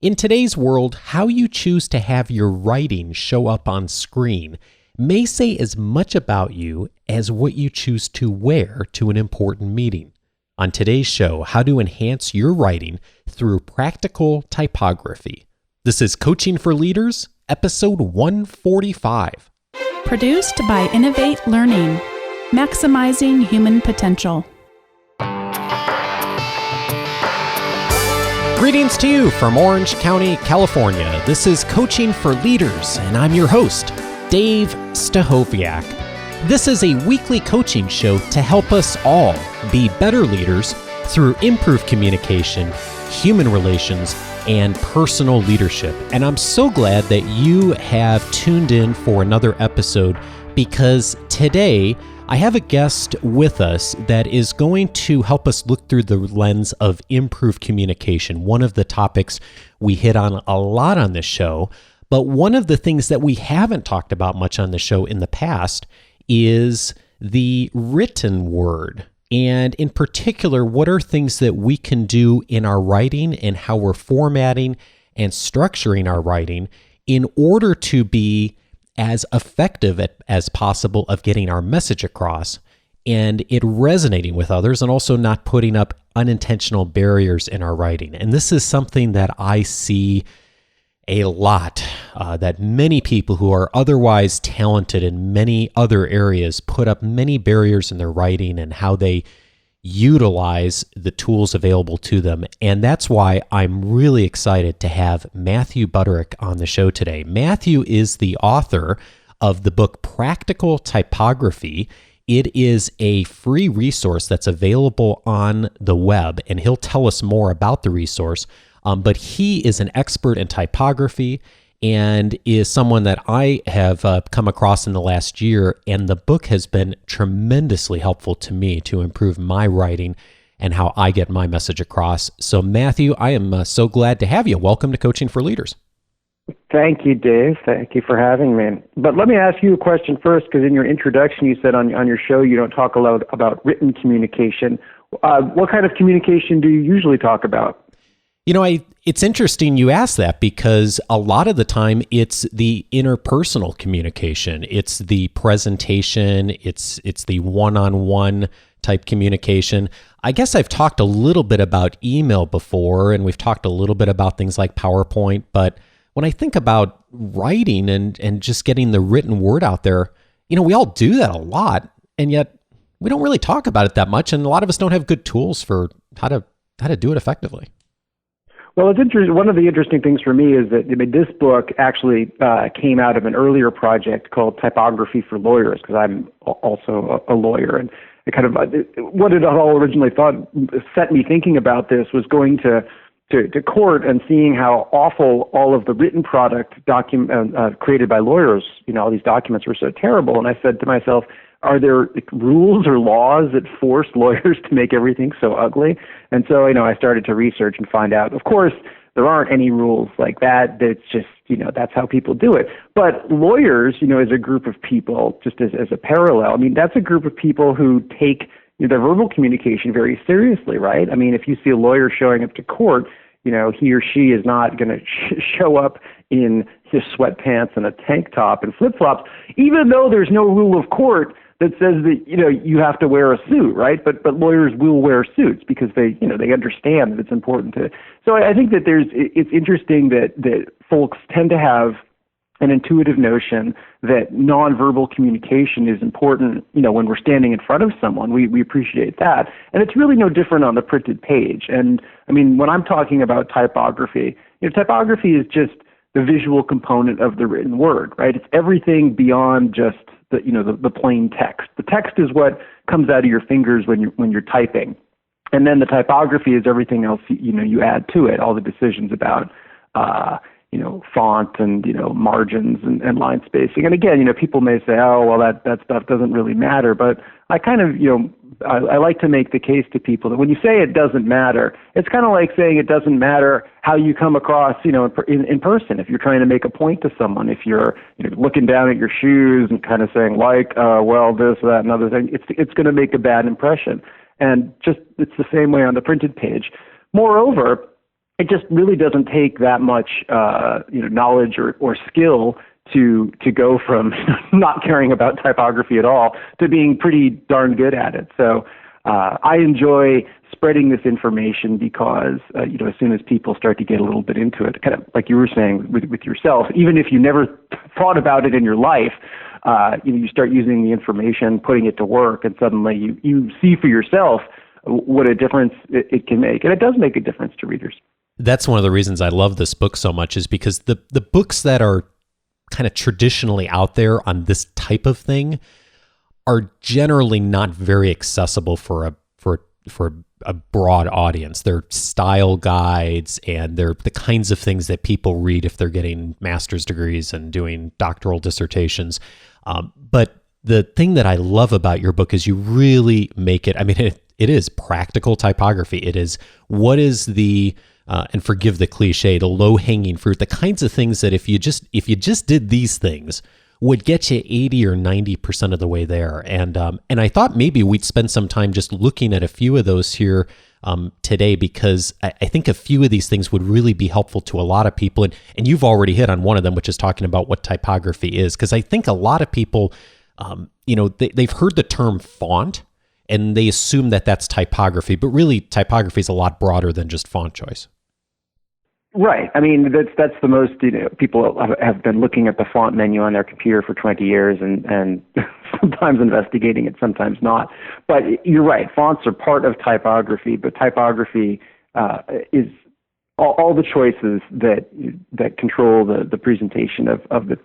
In today's world, how you choose to have your writing show up on screen may say as much about you as what you choose to wear to an important meeting. On today's show, how to enhance your writing through practical typography. This is Coaching for Leaders, episode 145. Produced by Innovate Learning, maximizing human potential. Greetings to you from Orange County, California. This is Coaching for Leaders, and I'm your host, Dave Stachowiak. This is a weekly coaching show to help us all be better leaders through improved communication, human relations, and personal leadership. And I'm so glad that you have tuned in for another episode, because today I have a guest with us that is going to help us look through the lens of improved communication, one of the topics we hit on a lot on this show. But one of the things that we haven't talked about much on the show in the past is the written word. And in particular, what are things that we can do in our writing and how we're formatting and structuring our writing in order to be as effective as possible of getting our message across and it resonating with others, and also not putting up unintentional barriers in our writing. And this is something that I see a lot, that many people who are otherwise talented in many other areas put up many barriers in their writing and how they utilize the tools available to them. And that's why I'm really excited to have Matthew Butterick on the show today. Matthew is the author of the book Practical Typography. It is a free resource that's available on the web, and he'll tell us more about the resource. But he is an expert in typography and is someone that I have come across in the last year, and the book has been tremendously helpful to me to improve my writing and how I get my message across. So Matthew, I am so glad to have you. Welcome to Coaching for Leaders. Thank you, Dave. Thank you for having me. But let me ask you a question first, because in your introduction you said on your show you don't talk a lot about written communication. What kind of communication do you usually talk about? You know, it's interesting you ask that, because a lot of the time it's the interpersonal communication. It's the presentation. It's the one-on-one type communication. I guess I've talked a little bit about email before, and we've talked a little bit about things like PowerPoint. But when I think about writing and just getting the written word out there, you know, we all do that a lot, and yet we don't really talk about it that much. And a lot of us don't have good tools for how to do it effectively. Well, it's interesting. One of the interesting things for me is that this book actually came out of an earlier project called Typography for Lawyers, because I'm also a lawyer. And it kind of what it all originally set me thinking about this was going to court and seeing how awful all of the written product created by lawyers, all these documents were so terrible. And I said to myself, are there rules or laws that force lawyers to make everything so ugly? And so, I started to research and find out, of course, there aren't any rules like that. It's just, that's how people do it. But lawyers, as a group of people, just as a parallel, that's a group of people who take their verbal communication very seriously, right? If you see a lawyer showing up to court, he or she is not going to show up in his sweatpants and a tank top and flip-flops, even though there's no rule of court that says that you have to wear a suit, right? But lawyers will wear suits because they understand that it's important to. So I think that it's interesting that folks tend to have an intuitive notion that nonverbal communication is important. When we're standing in front of someone, we appreciate that, and it's really no different on the printed page. And when I'm talking about typography, typography is just the visual component of the written word, right? It's everything beyond just the plain text. The text is what comes out of your fingers when you're typing, and then the typography is everything else you add to it, all the decisions about font and margins and line spacing. And again, people may say, oh well, that stuff doesn't really matter, but I kind of I like to make the case to people that when you say it doesn't matter, it's kind of like saying it doesn't matter how you come across, in person. If you're trying to make a point to someone, if you're looking down at your shoes and kind of saying well, this, that, and other thing, it's going to make a bad impression. And just it's the same way on the printed page. Moreover, it just really doesn't take that much knowledge or skill to go from not caring about typography at all to being pretty darn good at it. So I enjoy spreading this information because as soon as people start to get a little bit into it, kind of like you were saying with yourself, even if you never thought about it in your life, you start using the information, putting it to work, and suddenly you see for yourself what a difference it can make. And it does make a difference to readers. That's one of the reasons I love this book so much, is because the books that are kind of traditionally out there on this type of thing are generally not very accessible for a broad audience. They're style guides, and they're the kinds of things that people read if they're getting master's degrees and doing doctoral dissertations. But the thing that I love about your book is you really make it, I mean, it is practical typography. It is what is the and forgive the cliche, the low-hanging fruit, the kinds of things that if you just did these things would get you 80 or 90% of the way there. And I thought maybe we'd spend some time just looking at a few of those here today, because I think a few of these things would really be helpful to a lot of people. And you've already hit on one of them, which is talking about what typography is, because I think a lot of people, they've heard the term font, and they assume that that's typography, but really typography is a lot broader than just font choice. Right. I mean, that's the most, people have been looking at the font menu on their computer for 20 years and sometimes investigating it, sometimes not. But you're right. Fonts are part of typography, but typography is all the choices that control the presentation of the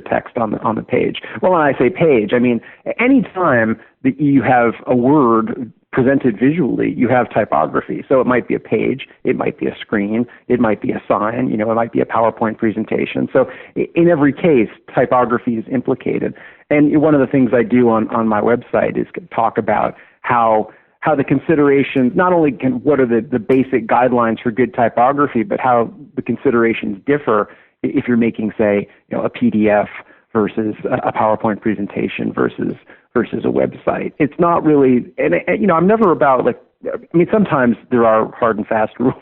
text on the page. Well, when I say page, I mean any time that you have a word presented visually, you have typography. So it might be a page, it might be a screen, it might be a sign, it might be a PowerPoint presentation. So in every case, typography is implicated. And one of the things I do on my website is talk about how the considerations, not only what are the basic guidelines for good typography, but how the considerations differ if you're making, say, a PDF versus a PowerPoint presentation versus a website. It's not really, and I'm never about sometimes there are hard and fast rules.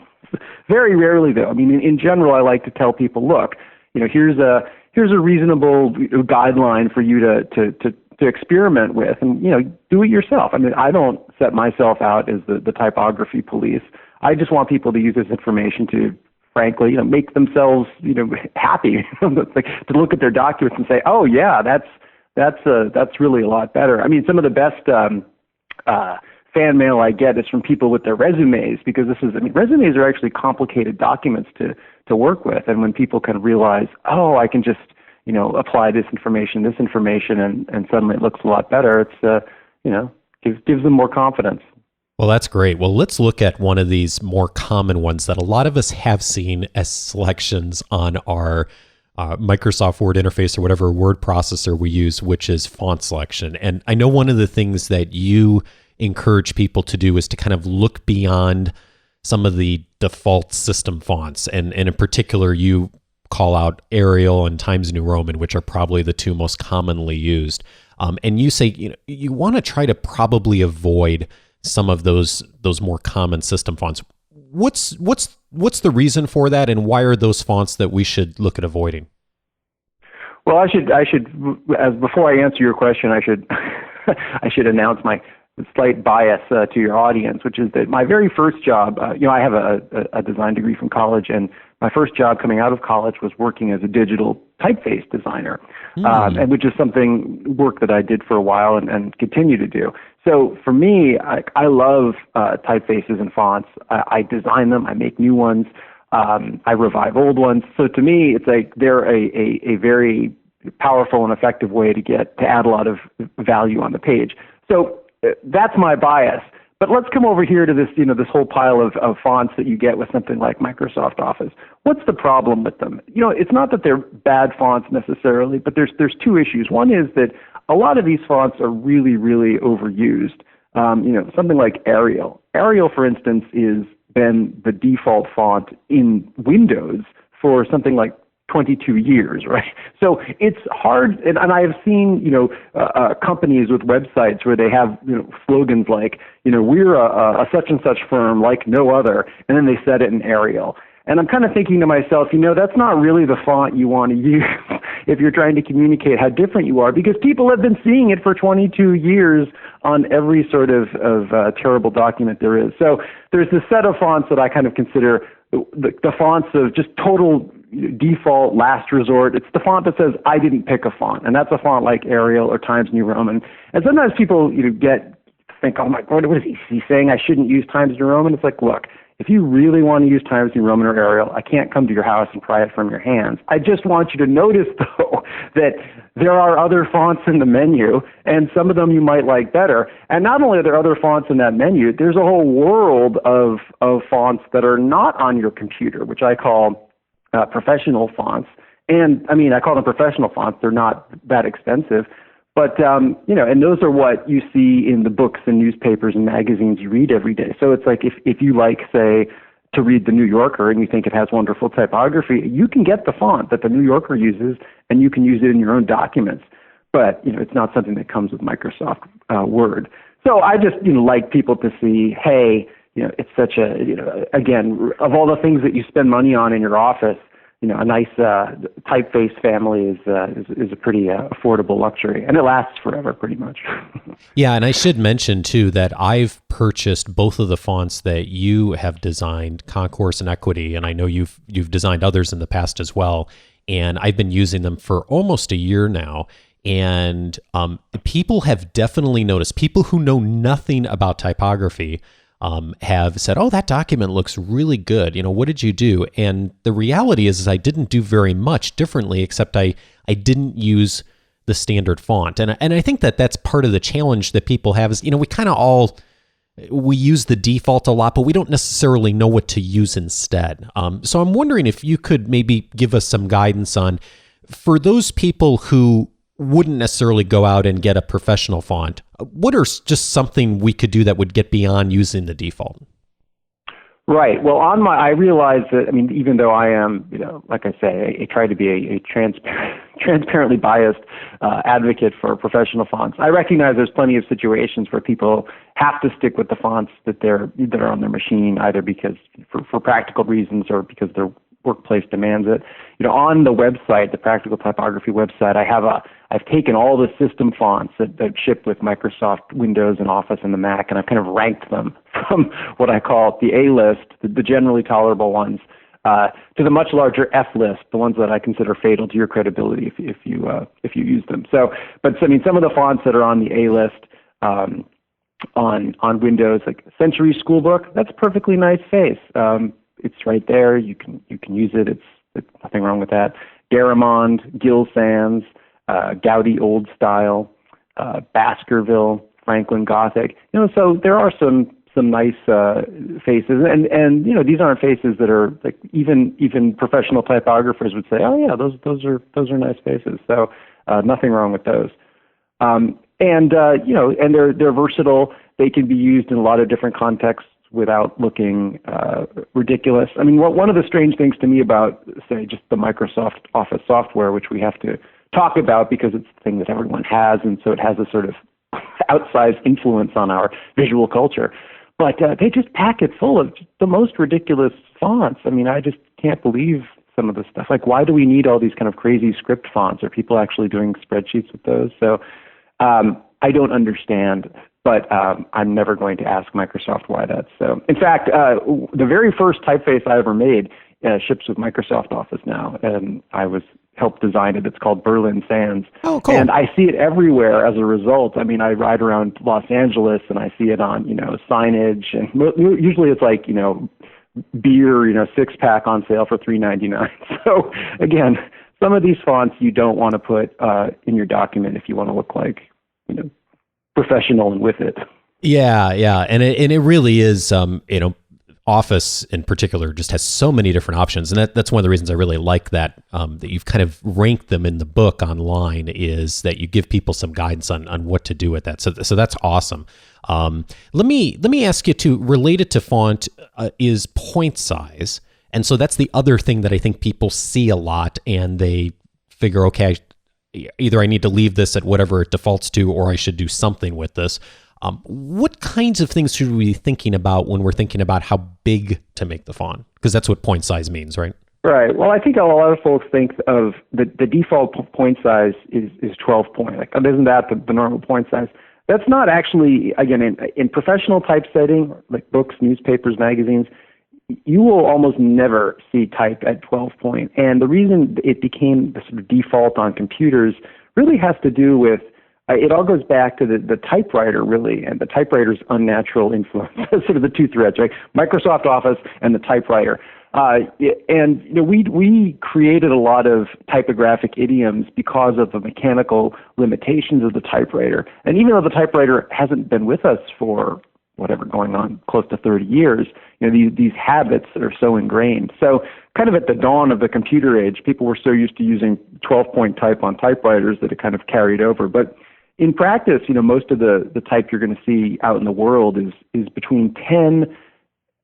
Very rarely, though. I mean, in general, I like to tell people, look, here's a reasonable guideline for you to experiment with, and do it yourself. I mean, I don't set myself out as the typography police. I just want people to use this information to, frankly, make themselves, happy, to look at their documents and say, oh yeah, that's really a lot better. I mean, some of the best fan mail I get is from people with their resumes, because resumes are actually complicated documents to work with, and when people can realize, oh, I can just apply this information, and suddenly it looks a lot better. It's gives them more confidence. Well, that's great. Well, let's look at one of these more common ones that a lot of us have seen as selections on our Microsoft Word interface or whatever word processor we use, which is font selection. And I know one of the things that you encourage people to do is to kind of look beyond some of the default system fonts. And in particular, you call out Arial and Times New Roman, which are probably the two most commonly used. And you say you want to try to probably avoid some of those more common system fonts. What's the reason for that, and why are those fonts that we should look at avoiding? Well, I should before I answer your question, I should announce my slight bias to your audience, which is that my very first job, I have a design degree from college, and my first job coming out of college was working as a digital typeface designer, and which is work that I did for a while and continue to do. So for me, I love typefaces and fonts. I design them, I make new ones, I revive old ones. So to me, it's like they're a very powerful and effective way to add a lot of value on the page. So that's my bias. But let's come over here to this, this whole pile of fonts that you get with something like Microsoft Office. What's the problem with them? It's not that they're bad fonts necessarily, but there's two issues. One is that a lot of these fonts are really, really overused. Something like Arial. Arial, for instance, is been the default font in Windows for something like 22 years, right? So it's hard, and I have seen, companies with websites where they have, slogans like, we're a such and such firm like no other, and then they set it in Arial. And I'm kind of thinking to myself, that's not really the font you want to use if you're trying to communicate how different you are, because people have been seeing it for 22 years on every sort of terrible document there is. So there's this set of fonts that I kind of consider the fonts of just total default last resort. It's the font that says, I didn't pick a font. And that's a font like Arial or Times New Roman. And sometimes people think, oh my God, what is he saying? I shouldn't use Times New Roman? It's like, look, if you really want to use Times New Roman or Arial, I can't come to your house and pry it from your hands. I just want you to notice, though, that there are other fonts in the menu, and some of them you might like better. And not only are there other fonts in that menu, there's a whole world of fonts that are not on your computer, which I call professional fonts. And, I call them professional fonts. They're not that expensive. But, and those are what you see in the books and newspapers and magazines you read every day. So it's like if you like, say, to read the New Yorker and you think it has wonderful typography, you can get the font that the New Yorker uses and you can use it in your own documents. But, it's not something that comes with Microsoft Word. So I just, like people to see, hey, it's such a, again, of all the things that you spend money on in your office, a nice typeface family is a pretty affordable luxury, and it lasts forever pretty much. Yeah, and I should mention too that I've purchased both of the fonts that you have designed, Concourse and Equity, and I know you've designed others in the past as well, and I've been using them for almost a year now. And people have definitely noticed, people who know nothing about typography have said, oh, that document looks really good. What did you do? And the reality is I didn't do very much differently, except I didn't use the standard font. And I think that's part of the challenge that people have is, we kind of we use the default a lot, but we don't necessarily know what to use instead. So I'm wondering if you could maybe give us some guidance on, for those people who wouldn't necessarily go out and get a professional font, what are just something we could do that would get beyond using the default? Right. Well, I realize that, even though I am, like I say, I try to be a transparently biased advocate for professional fonts. I recognize there's plenty of situations where people have to stick with the fonts that are on their machine, either because for practical reasons or because their workplace demands it. On the website, the Practical Typography website, I've taken all the system fonts that ship with Microsoft Windows and Office and the Mac, and I've kind of ranked them from what I call the A list, the generally tolerable ones, to the much larger F list, the ones that I consider fatal to your credibility if you use them. So, but some of the fonts that are on the A list on Windows, like Century Schoolbook, that's a perfectly nice face. It's right there. You can use it. It's nothing wrong with that. Garamond, Gill Sans, Gaudi Old Style, Baskerville, Franklin Gothic. So there are some nice faces, and these aren't faces that are like even professional typographers would say, oh yeah, those are nice faces. So nothing wrong with those. And they're versatile. They can be used in a lot of different contexts without looking ridiculous. One of the strange things to me about, say, just the Microsoft Office software, which we have to talk about because it's the thing that everyone has, and so it has a sort of outsized influence on our visual culture. But they just pack it full of the most ridiculous fonts. I just can't believe some of the stuff. Like, why do we need all these kind of crazy script fonts? Are people actually doing spreadsheets with those? So I don't understand. But I'm never going to ask Microsoft why that's so. In fact, the very first typeface I ever made ships with Microsoft Office now, and I helped design it. It's called Berlin Sans. Oh, cool. And I see it everywhere as a result. I ride around Los Angeles and I see it on, signage, and usually it's like, beer, 6-pack on sale for $3.99. So again, some of these fonts you don't want to put in your document if you want to look like, professional and with it. Yeah, and it really is. Office in particular just has so many different options, and that's one of the reasons I really like that you've kind of ranked them in the book online, is that you give people some guidance on what to do with that. So that's awesome. Let me ask you too, related to font is point size, and so that's the other thing that I think people see a lot, and they figure, okay, either I need to leave this at whatever it defaults to, or I should do something with this. What kinds of things should we be thinking about when we're thinking about how big to make the font? Because that's what point size means, right? Right. Well, I think a lot of folks think of the default point size is 12 point. Like, isn't that the normal point size? That's not actually, again, in professional typesetting, like books, newspapers, magazines, you will almost never see type at 12 point. And the reason it became the sort of default on computers really has to do with, it all goes back to the typewriter, really, and the typewriter's unnatural influence. Sort of the two threads, right? Microsoft Office and the typewriter. And we created a lot of typographic idioms because of the mechanical limitations of the typewriter. And even though the typewriter hasn't been with us for whatever, going on close to 30 years, these habits are so ingrained. So kind of at the dawn of the computer age, people were so used to using 12-point type on typewriters that it kind of carried over. But in practice, most of the type you're going to see out in the world is between 10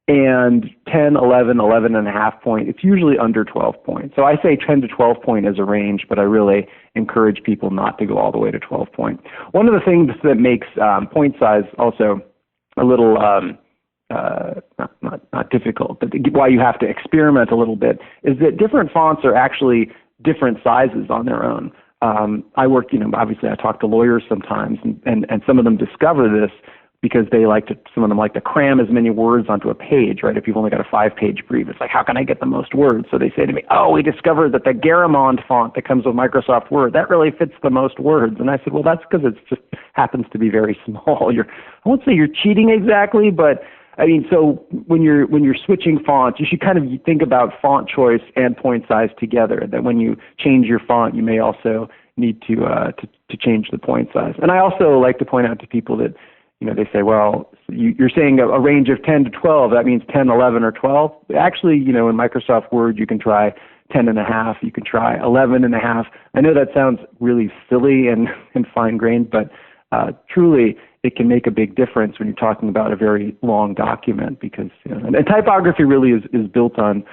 and 10, 11, 11 and a half point. It's usually under 12 point. So I say 10 to 12 point as a range, but I really encourage people not to go all the way to 12 point. One of the things that makes point size also a little not difficult, but why you have to experiment a little bit, is that different fonts are actually different sizes on their own. I work, obviously I talk to lawyers sometimes, and some of them discover this because some of them like to cram as many words onto a page, right? If you've only got a 5-page brief, it's like, how can I get the most words? So they say to me, we discovered that the Garamond font that comes with Microsoft Word, that really fits the most words. And I said, well, that's because it just happens to be very small. I won't say you're cheating exactly, but I mean, so when you're switching fonts, you should kind of think about font choice and point size together. That when you change your font, you may also need to change the point size. And I also like to point out to people that, they say, well, you're saying a range of 10 to 12, that means 10, 11, or 12. Actually, in Microsoft Word, you can try 10 and a half, you can try 11 and a half. I know that sounds really silly and fine-grained, but truly it can make a big difference when you're talking about a very long document because, and typography really is built on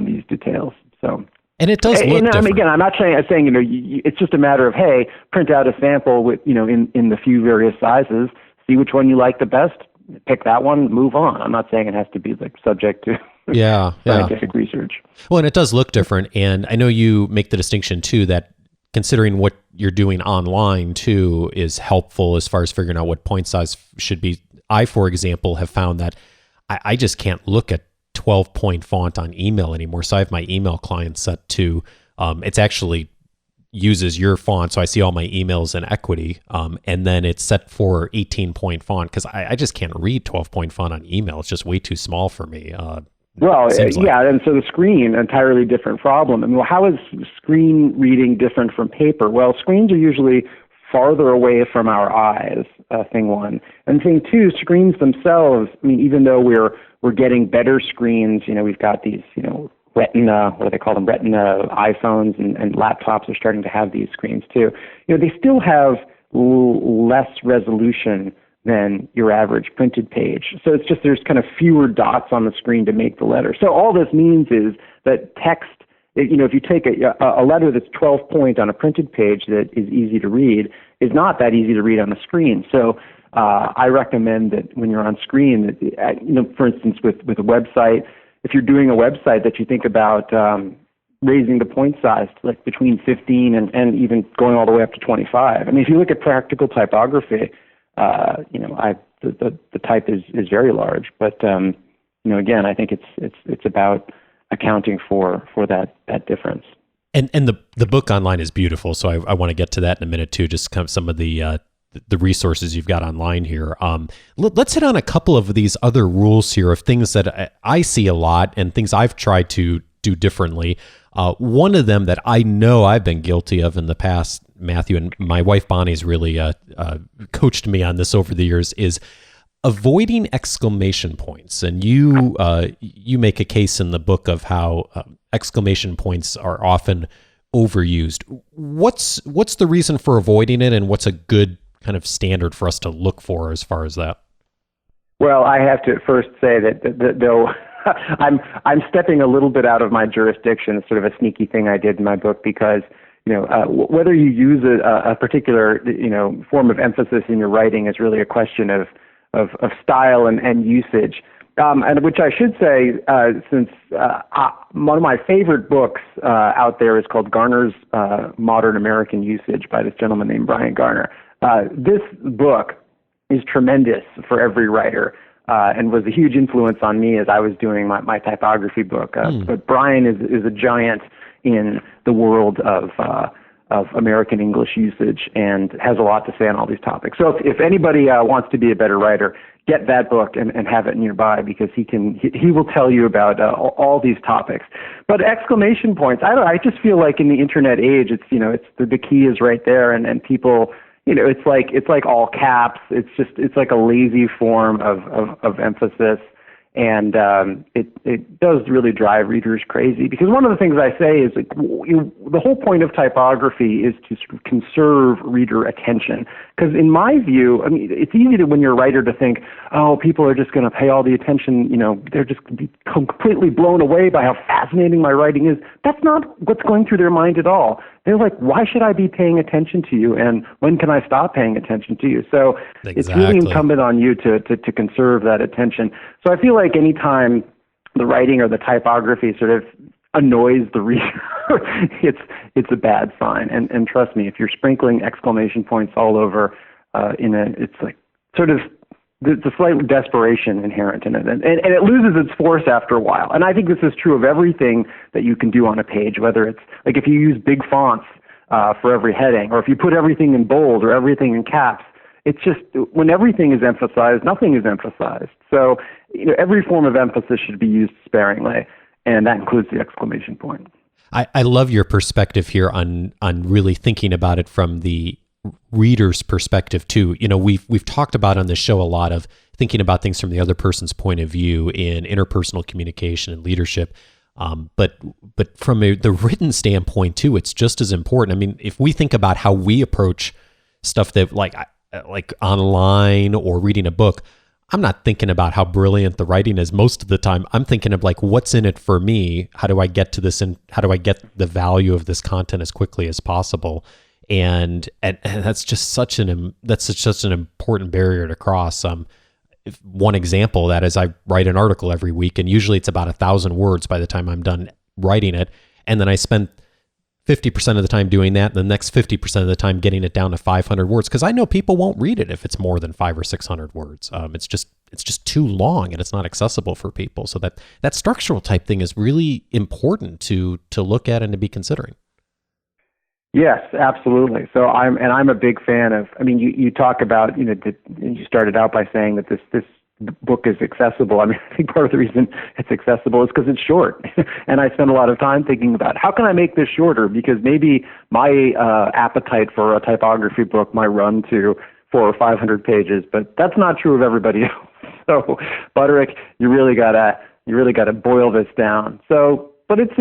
these details. So. And it does look different. Again, I'm not saying it's just a matter of, hey, print out a sample with, in the few various sizes, see which one you like the best, pick that one, move on. I'm not saying it has to be subject to scientific research. Well, and it does look different. And I know you make the distinction too that considering what you're doing online too is helpful as far as figuring out what point size should be. I, for example, have found that I just can't look at 12-point font on email anymore. So I have my email client set to, it's actually uses your font. So I see all my emails in Equity. And then it's set for 18-point font because I just can't read 12-point font on email. It's just way too small for me. And so the screen, entirely different problem. I mean, how is screen reading different from paper? Well, screens are usually farther away from our eyes, thing one. And thing two, screens themselves, I mean, even though we're getting better screens, we've got these, Retina, what do they call them? Retina iPhones and laptops are starting to have these screens too. They still have less resolution than your average printed page. So it's just there's kind of fewer dots on the screen to make the letter. So all this means is that text, if you take a letter that's 12-point on a printed page that is easy to read, is not that easy to read on the screen. So I recommend that when you're on screen, for instance, with a website, if you're doing a website that you think about raising the point size to between 15 and even going all the way up to 25. I mean, if you look at Practical Typography, the type is very large, but again, I think it's about accounting for that difference. And the book online is beautiful, so I want to get to that in a minute too. Just kind of some of the resources you've got online here. Let's hit on a couple of these other rules here of things that I see a lot and things I've tried to do differently. One of them that I know I've been guilty of in the past, Matthew, and my wife Bonnie's really coached me on this over the years, is avoiding exclamation points. And you make a case in the book of how exclamation points are often overused. What's the reason for avoiding it, and what's a good kind of standard for us to look for as far as that? Well, I have to first say that though I'm stepping a little bit out of my jurisdiction. It's sort of a sneaky thing I did in my book because whether you use a particular, form of emphasis in your writing is really a question of style and usage. And which I should say, since one of my favorite books out there is called Garner's Modern American Usage by this gentleman named Bryan Garner. This book is tremendous for every writer and was a huge influence on me as I was doing my typography book. But Bryan is a giant in the world of American English usage and has a lot to say on all these topics. So if anybody wants to be a better writer, get that book and have it nearby, because he will tell you about all these topics. But exclamation points, I just feel like in the internet age, it's the key is right there, and people, it's like all caps. It's like a lazy form of emphasis. And it does really drive readers crazy, because one of the things I say is the whole point of typography is to sort of conserve reader attention. Because in my view, it's easy to, when you're a writer, to think, oh, people are just going to pay all the attention, they're just going to be completely blown away by how fascinating my writing is. That's not what's going through their mind at all. They're like, why should I be paying attention to you? And when can I stop paying attention to you? So It's really incumbent on you to conserve that attention. So I feel like anytime the writing or the typography sort of annoys the reader, it's a bad sign. And trust me, if you're sprinkling exclamation points all over, it's like sort of there's a slight desperation inherent in it, and it loses its force after a while. And I think this is true of everything that you can do on a page, whether it's like if you use big fonts for every heading, or if you put everything in bold or everything in caps. It's just when everything is emphasized, nothing is emphasized. So every form of emphasis should be used sparingly, and that includes the exclamation point. I love your perspective here on really thinking about it from the reader's perspective too. We've talked about on this show a lot of thinking about things from the other person's point of view in interpersonal communication and leadership. But from the written standpoint too, it's just as important. If we think about how we approach stuff that like online or reading a book, I'm not thinking about how brilliant the writing is most of the time. I'm thinking of like, what's in it for me? How do I get to this, and how do I get the value of this content as quickly as possible? And that's just such an important barrier to cross. One example of that is I write an article every week, and usually it's about 1,000 words by the time I'm done writing it, and then I spend 50% of the time doing that, and the next 50% of the time getting it down to 500 words, because I know people won't read it if it's more than 500 or 600 words. It's just too long, and it's not accessible for people. So that structural type thing is really important to look at and to be considering. Yes, absolutely. So I'm a big fan of. You talk about you started out by saying that this book is accessible. I think part of the reason it's accessible is because it's short, and I spend a lot of time thinking about how can I make this shorter, because maybe my appetite for a typography book might run to 400 or 500 pages, but that's not true of everybody else. So, Butterick, you really gotta boil this down. So. But it's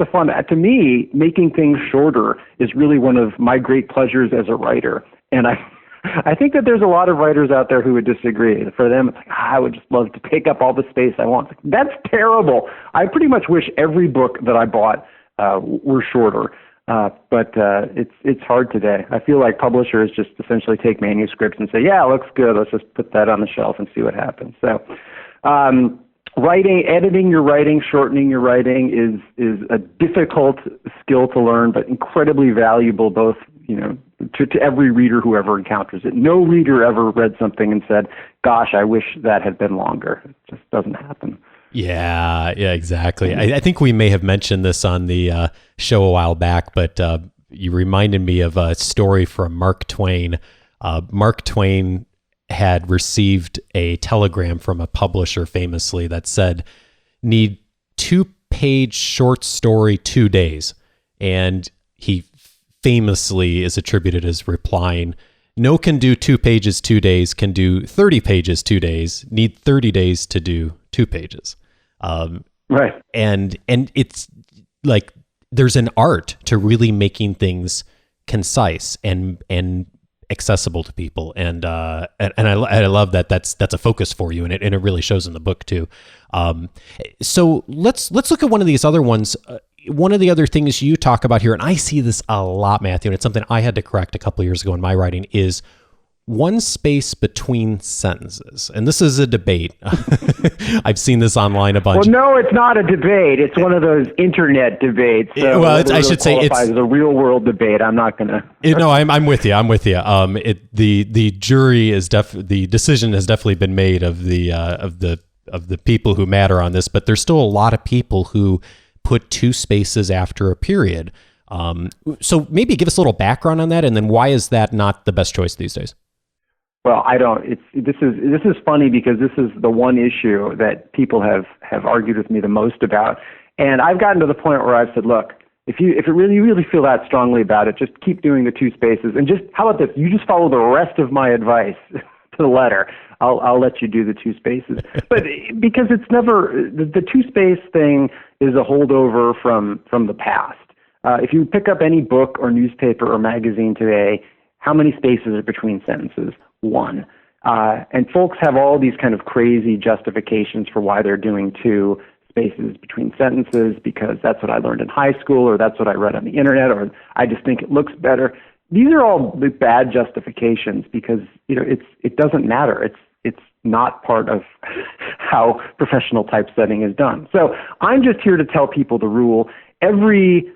a fun, to me, making things shorter is really one of my great pleasures as a writer. And I think that there's a lot of writers out there who would disagree. For them, it's like, I would just love to take up all the space I want. That's terrible. I pretty much wish every book that I bought were shorter. But it's hard today. I feel like publishers just essentially take manuscripts and say, yeah, it looks good. Let's just put that on the shelf and see what happens. So, editing your writing, shortening your writing is a difficult skill to learn, but incredibly valuable both, to every reader who ever encounters it. No reader ever read something and said, gosh, I wish that had been longer. It just doesn't happen. Yeah, exactly. I think we may have mentioned this on the show a while back, but you reminded me of a story from Mark Twain. Mark Twain had received a telegram from a publisher famously that said, need 2-page short story 2 days. And he famously is attributed as replying, no can do 2 pages 2 days, can do 30 pages 2 days, need 30 days to do 2 pages. Right. And it's like, there's an art to really making things concise and accessible to people, and I love that that's a focus for you, and it really shows in the book too. So let's look at one of these other ones. one of the other things you talk about here, and I see this a lot, Matthew, and it's something I had to correct a couple of years ago in my writing, is one space between sentences. And this is a debate. I've seen this online a bunch. Well, no, it's not a debate. It's one of those internet debates. So I should say it's a real world debate. I'm not going to. No, I'm with you. The jury is the decision has definitely been made of the people who matter on this, but there's still a lot of people who put two spaces after a period. So maybe give us a little background on that, and then why is that not the best choice these days? Well, I don't. This is funny because this is the one issue that people have argued with me the most about, and I've gotten to the point where I've said, look, if you really feel that strongly about it, just keep doing the two spaces, and just how about this? You just follow the rest of my advice to the letter. I'll let you do the two spaces, but because it's never the two space thing is a holdover from the past. If you pick up any book or newspaper or magazine today, how many spaces are between sentences? One. And folks have all these kind of crazy justifications for why they're doing two spaces between sentences, because that's what I learned in high school, or that's what I read on the internet, or I just think it looks better. These are all bad justifications because it doesn't matter. It's not part of how professional typesetting is done. So I'm just here to tell people the rule. Every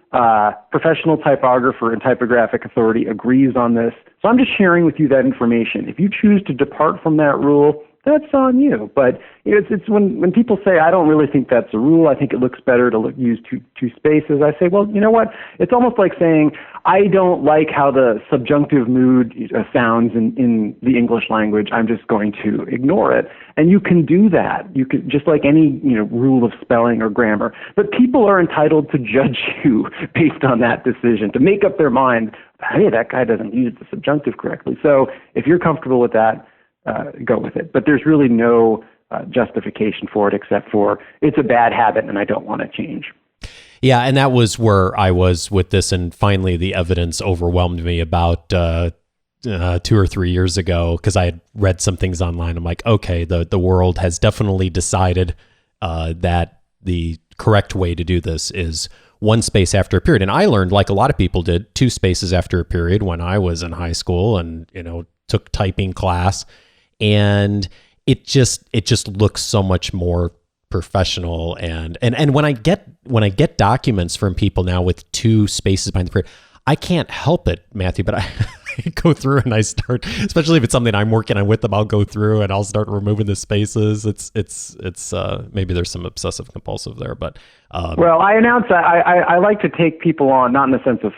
professional typographer and typographic authority agrees on this. So I'm just sharing with you that information. If you choose to depart from that rule, that's on you. But it's when people say, I don't really think that's a rule, I think it looks better to use two spaces, I say, well, you know what? It's almost like saying, I don't like how the subjunctive mood sounds in the English language. I'm just going to ignore it. And you can do that. You can, just like any rule of spelling or grammar. But people are entitled to judge you based on that decision, to make up their mind, hey, that guy doesn't use the subjunctive correctly. So if you're comfortable with that, go with it. But there's really no justification for it except for it's a bad habit and I don't want to change. Yeah, and that was where I was with this, and finally the evidence overwhelmed me about 2 or 3 years ago, because I had read some things online. I'm like, okay, the world has definitely decided that the correct way to do this is one space after a period. And I learned, like a lot of people did, two spaces after a period when I was in high school and took typing class, and it just looks so much more professional. And when I get documents from people now with two spaces behind the period, I can't help it, Matthew, but I go through and I start, especially if it's something I'm working on with them, I'll go through and I'll start removing the spaces. It's maybe there's some obsessive compulsive there, but well, I announce that I like to take people on, not in the sense of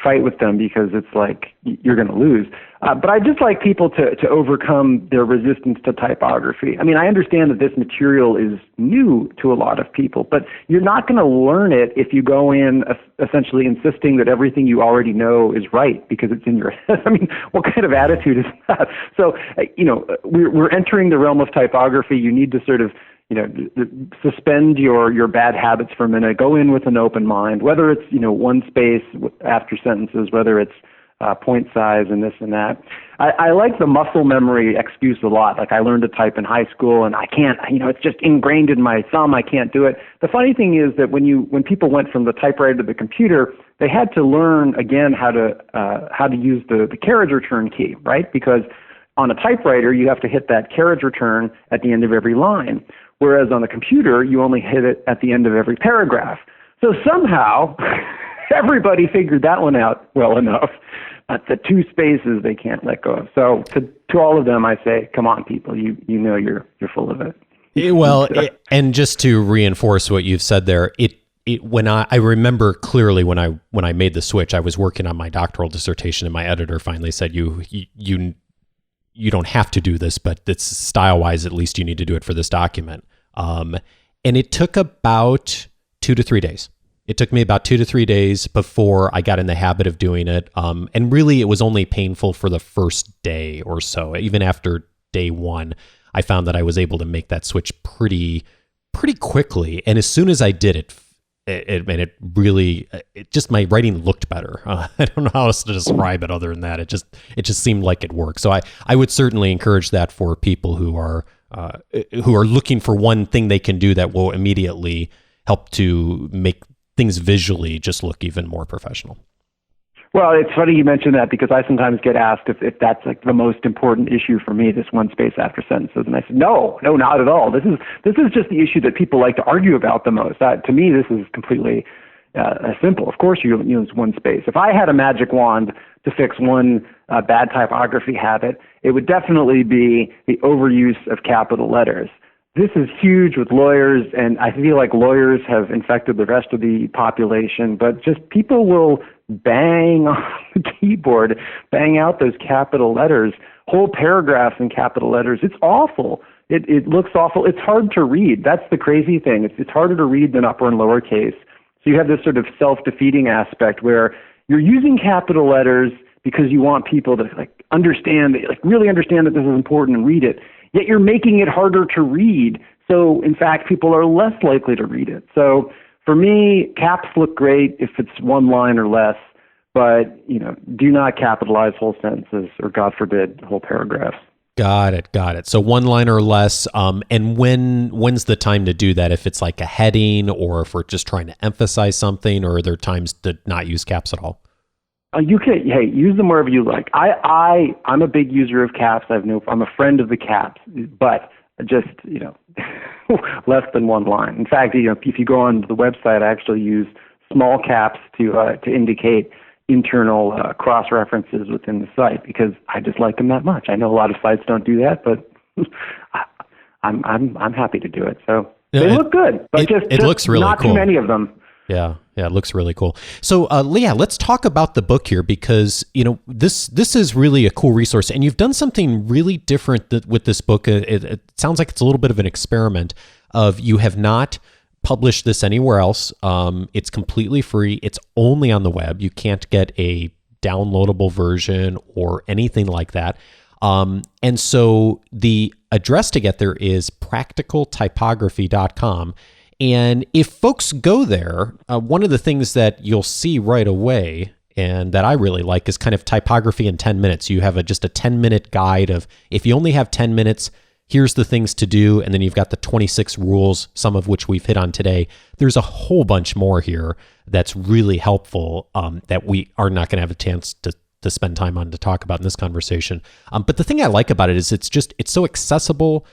fight with them because it's like you're going to lose, but I just like people to overcome their resistance to typography. I mean, I understand that this material is new to a lot of people, but you're not going to learn it if you go in essentially insisting that everything you already know is right because it's in your head. I mean, what kind of attitude is that? So, we're entering the realm of typography. You need to sort of suspend your bad habits for a minute, go in with an open mind, whether it's, one space after sentences, whether it's point size and this and that. I like the muscle memory excuse a lot. Like I learned to type in high school and I can't, it's just ingrained in my thumb. I can't do it. The funny thing is that when people went from the typewriter to the computer, they had to learn again how to use the carriage return key, right? Because on a typewriter, you have to hit that carriage return at the end of every line. Whereas on the computer, you only hit it at the end of every paragraph. So somehow, everybody figured that one out well enough. But the two spaces they can't let go of. So to all of them, I say, come on, people, you're full of it. Well, and just to reinforce what you've said there, when I remember clearly when I made the switch, I was working on my doctoral dissertation, and my editor finally said, you don't have to do this, but it's style-wise, at least you need to do it for this document. And it took about 2 to 3 days. It took me about 2 to 3 days before I got in the habit of doing it. And really, it was only painful for the first day or so. Even after day one, I found that I was able to make that switch pretty quickly. And as soon as I did it, my writing looked better. I don't know how else to describe it other than that. It just seemed like it worked. So I would certainly encourage that for people who are looking for one thing they can do that will immediately help to make things visually just look even more professional. Well, it's funny you mention that because I sometimes get asked if that's like the most important issue for me, this one space after sentences, and I said, no, not at all. This is just the issue that people like to argue about the most. To me, this is completely simple. Of course, you use one space. If I had a magic wand to fix one bad typography habit, it would definitely be the overuse of capital letters. This is huge with lawyers, and I feel like lawyers have infected the rest of the population, but just people will bang on the keyboard, bang out those capital letters, whole paragraphs in capital letters. It's awful. It looks awful. It's hard to read. That's the crazy thing. It's harder to read than upper and lowercase. So you have this sort of self-defeating aspect where you're using capital letters because you want people to understand, really understand that this is important and read it. Yet you're making it harder to read. So, in fact, people are less likely to read it. So, for me, caps look great if it's one line or less, but, do not capitalize whole sentences or, God forbid, whole paragraphs. Got it. So one line or less. And when's the time to do that? If it's like a heading or if we're just trying to emphasize something, or are there times to not use caps at all? You can, use them wherever you like. I'm a big user of caps. I'm a friend of the caps, but just, less than one line. In fact, if you go on the website, I actually use small caps to indicate internal cross-references within the site because I just like them that much. I know a lot of sites don't do that, but I'm happy to do it. So they look good, but it looks really not cool. Too many of them. Yeah, it looks really cool. So, Leah, let's talk about the book here because, this is really a cool resource, and you've done something really different with this book. It sounds like it's a little bit of an experiment of you have not published this anywhere else. It's completely free. It's only on the web. You can't get a downloadable version or anything like that. And so the address to get there is practicaltypography.com. And if folks go there, one of the things that you'll see right away and that I really like is kind of typography in 10 minutes. You have just a 10-minute guide of if you only have 10 minutes, here's the things to do. And then you've got the 26 rules, some of which we've hit on today. There's a whole bunch more here that's really helpful that we are not going to have a chance to spend time on to talk about in this conversation. But the thing I like about it is it's so accessible.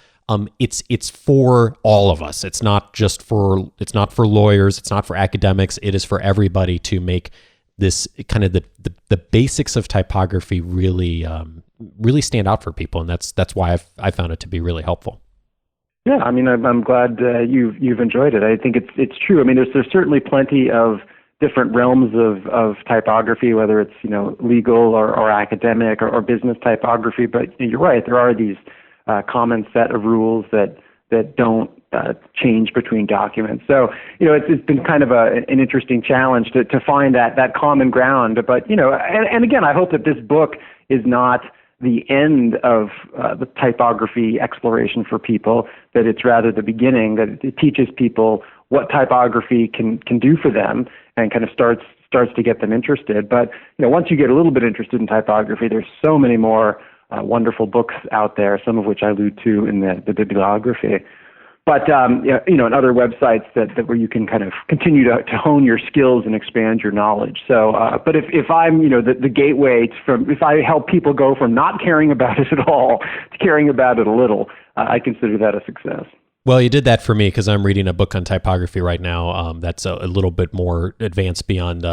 It's for all of us. It's not for lawyers. It's not for academics. It is for everybody to make this kind of the basics of typography really stand out for people. And that's why I found it to be really helpful. Yeah. I mean, I'm glad you've enjoyed it. I think it's true. I mean, there's certainly plenty of different realms of typography, whether it's, legal or academic or business typography. But you're right. There are these common set of rules that don't change between documents. So, it's been kind of an interesting challenge to find that common ground. But, and again, I hope that this book is not the end of the typography exploration for people, that it's rather the beginning, that it teaches people what typography can do for them and kind of starts to get them interested. But, once you get a little bit interested in typography, there's so many more wonderful books out there, some of which I allude to in the bibliography. But, and other websites that where you can kind of continue to hone your skills and expand your knowledge. So, but if I'm, the gateway if I help people go from not caring about it at all to caring about it a little, I consider that a success. Well, you did that for me because I'm reading a book on typography right now. That's a little bit more advanced beyond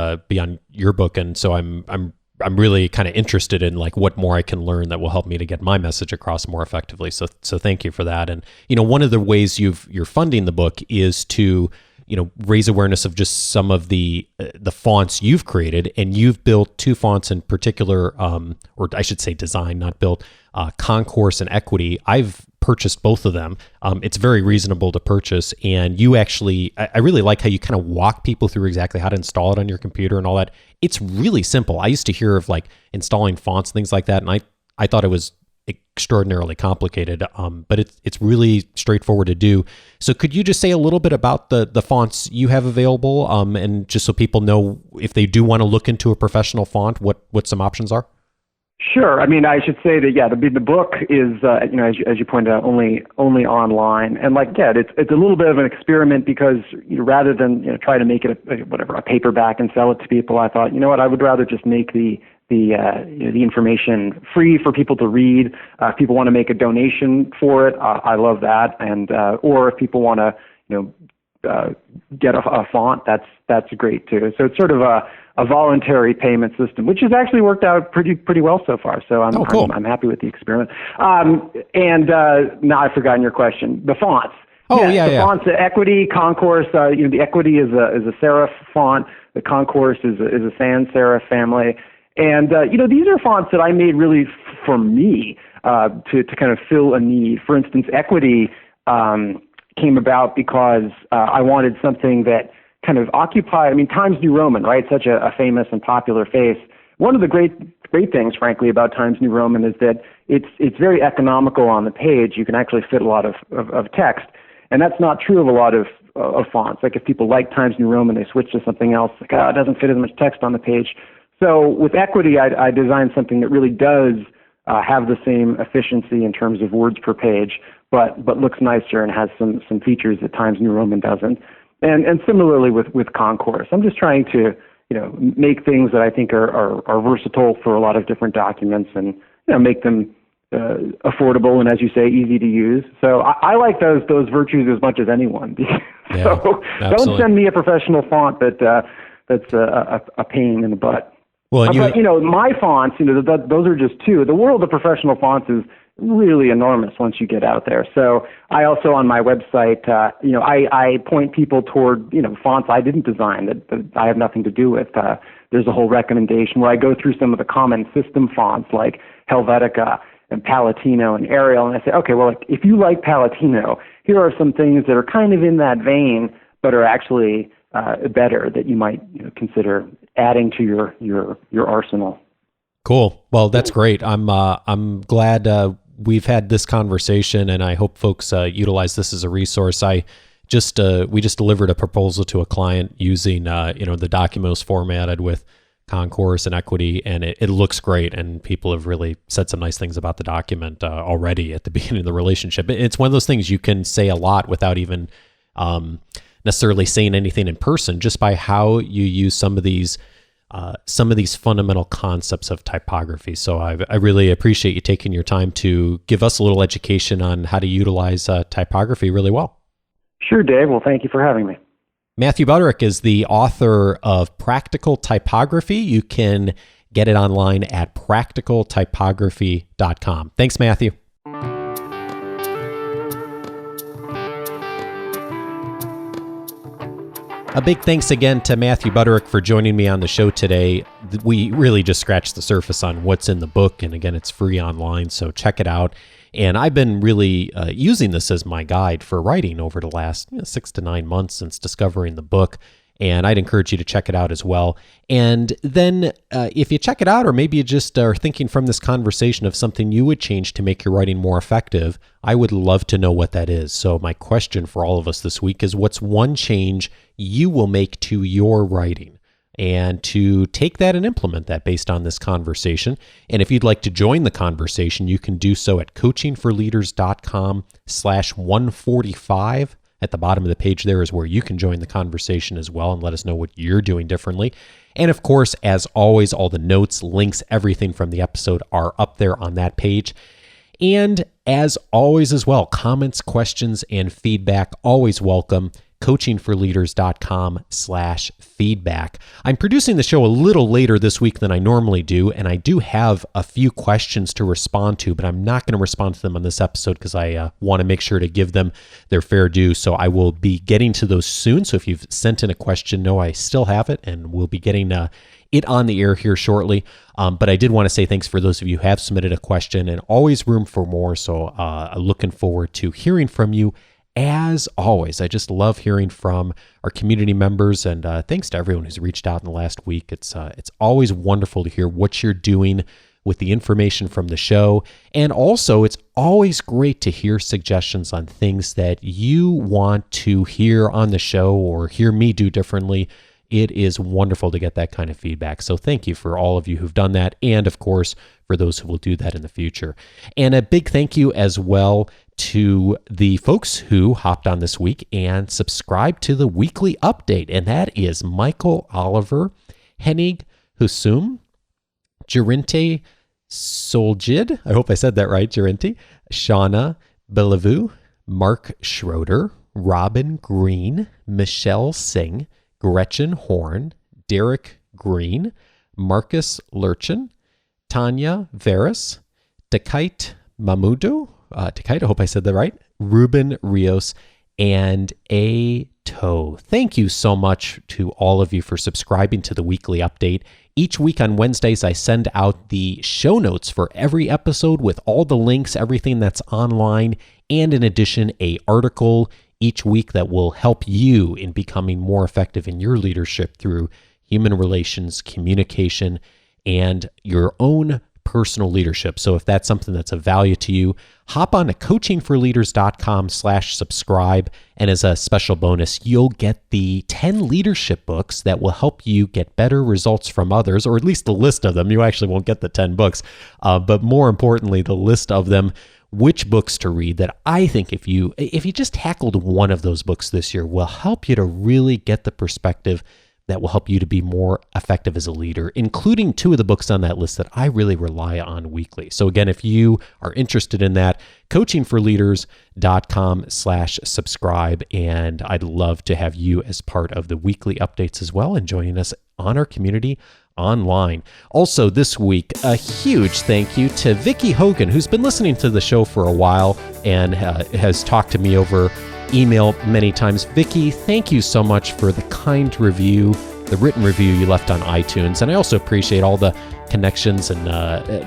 your book. And so I'm really kind of interested in like what more I can learn that will help me to get my message across more effectively. So thank you for that. And, one of the ways you're funding the book is to, raise awareness of just some of the fonts you've created, and you've built two fonts in particular, or I should say design, not built, Concourse and Equity. I've purchased both of them. It's very reasonable to purchase, and you actually, I really like how you kind of walk people through exactly how to install it on your computer and all that. It's really simple. I used to hear of like installing fonts, things like that, and I thought it was extraordinarily complicated, but it's really straightforward to do. So could you just say a little bit about the fonts you have available, and just so people know if they do want to look into a professional font, what some options are? Sure. I mean, I should say that the book is as you pointed out only online, and it's a little bit of an experiment because rather than try to make it a paperback and sell it to people, I thought I would rather just make the information free for people to read. If people want to make a donation for it, I love that, and or if people want to get a font, that's great too. So it's sort of a voluntary payment system, which has actually worked out pretty well so far. So I'm happy with the experiment. And now I've forgotten your question. The fonts. Fonts, the Equity, Concourse. The Equity is a serif font. The Concourse is a sans serif family. And these are fonts that I made really for me to kind of fill a need. For instance, Equity came about because I wanted something that kind of occupied, Times New Roman, right? Such a famous and popular face. One of the great things, frankly, about Times New Roman is that it's very economical on the page. You can actually fit a lot of text. And that's not true of a lot of fonts. Like if people like Times New Roman, they switch to something else, it doesn't fit as much text on the page. So with Equity, I designed something that really does have the same efficiency in terms of words per page, but looks nicer and has some features that Times New Roman doesn't. And similarly with Concourse, I'm just trying to make things that I think are versatile for a lot of different documents, and make them affordable and, as you say, easy to use. So I like those virtues as much as anyone. So don't send me a professional font that's a pain in the butt. Well, my fonts, those are just two. The world of professional fonts is really enormous once you get out there. So I also, on my website, I point people toward, fonts I didn't design that I have nothing to do with. There's a whole recommendation where I go through some of the common system fonts like Helvetica and Palatino and Arial, and I say, okay, well, if you like Palatino, here are some things that are kind of in that vein, but are actually better that you might consider adding to your arsenal. Cool. Well, that's great. I'm glad we've had this conversation, and I hope folks utilize this as a resource. We just delivered a proposal to a client using the Documos formatted with Concourse and Equity, and it looks great, and people have really said some nice things about the document already at the beginning of the relationship. It's one of those things you can say a lot without even necessarily saying anything in person, just by how you use some of these fundamental concepts of typography. So I really appreciate you taking your time to give us a little education on how to utilize typography really well. Sure, Dave. Well, thank you for having me. Matthew Butterick is the author of Practical Typography. You can get it online at practicaltypography.com. Thanks, Matthew. A big thanks again to Matthew Butterick for joining me on the show today. We really just scratched the surface on what's in the book, and again, it's free online, so check it out. And I've been really using this as my guide for writing over the last 6 to 9 months since discovering the book, and I'd encourage you to check it out as well. And then if you check it out, or maybe you just are thinking from this conversation of something you would change to make your writing more effective, I would love to know what that is. So my question for all of us this week is, what's one change you will make to your writing? And to take that and implement that based on this conversation. And if you'd like to join the conversation, you can do so at coachingforleaders.com/145. At the bottom of the page there is where you can join the conversation as well and let us know what you're doing differently. And of course, as always, all the notes, links, everything from the episode are up there on that page. And as always as well, comments, questions, and feedback, always welcome. coachingforleaders.com/feedback. I'm producing the show a little later this week than I normally do, and I do have a few questions to respond to, but I'm not going to respond to them on this episode because I want to make sure to give them their fair due. So I will be getting to those soon. So if you've sent in a question, know I still have it, and we'll be getting it on the air here shortly. But I did want to say thanks for those of you who have submitted a question, and always room for more. So looking forward to hearing from you. As always, I just love hearing from our community members, and thanks to everyone who's reached out in the last week. It's always wonderful to hear what you're doing with the information from the show, and also it's always great to hear suggestions on things that you want to hear on the show or hear me do differently it is wonderful to get that kind of feedback. So thank you for all of you who've done that, and of course, for those who will do that in the future. And a big thank you as well to the folks who hopped on this week and subscribed to the weekly update, and that is Michael Oliver, Hennig Husum, Gerente Soljid, I hope I said that right, Gerente, Shauna Bellevue, Mark Schroeder, Robin Green, Michelle Singh, Gretchen Horn, Derek Green, Marcus Lurchin, Tanya Veras, Takait Mamudu, Takait, I hope I said that right, Ruben Rios, and A. Toe. Thank you so much to all of you for subscribing to the weekly update. Each week on Wednesdays, I send out the show notes for every episode with all the links, everything that's online, and in addition, an article each week that will help you in becoming more effective in your leadership through human relations, communication, and your own personal leadership. So if that's something that's of value to you, hop on to coachingforleaders.com/subscribe. And as a special bonus, you'll get the 10 leadership books that will help you get better results from others, or at least the list of them. You actually won't get the 10 books, but more importantly, the list of them, which books to read that I think if you just tackled one of those books this year will help you to really get the perspective that will help you to be more effective as a leader, including 2 of the books on that list that I really rely on weekly. So again, if you are interested in that, coachingforleaders.com/subscribe, and I'd love to have you as part of the weekly updates as well and joining us on our community online. Also this week, a huge thank you to Vicki Hogan, who's been listening to the show for a while and has talked to me over email many times. Vicki, thank you so much for the kind review, the written review you left on iTunes. And I also appreciate all the connections and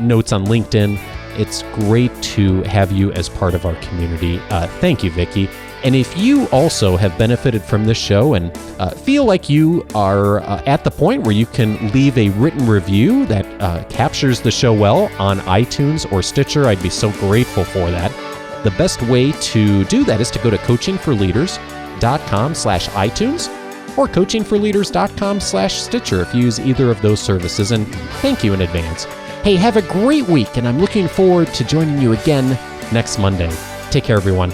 notes on LinkedIn. It's great to have you as part of our community. Thank you, Vicki. And if you also have benefited from this show and feel like you are at the point where you can leave a written review that captures the show well on iTunes or Stitcher, I'd be so grateful for that. The best way to do that is to go to coachingforleaders.com/iTunes or coachingforleaders.com/Stitcher if you use either of those services. And thank you in advance. Hey, have a great week, and I'm looking forward to joining you again next Monday. Take care, everyone.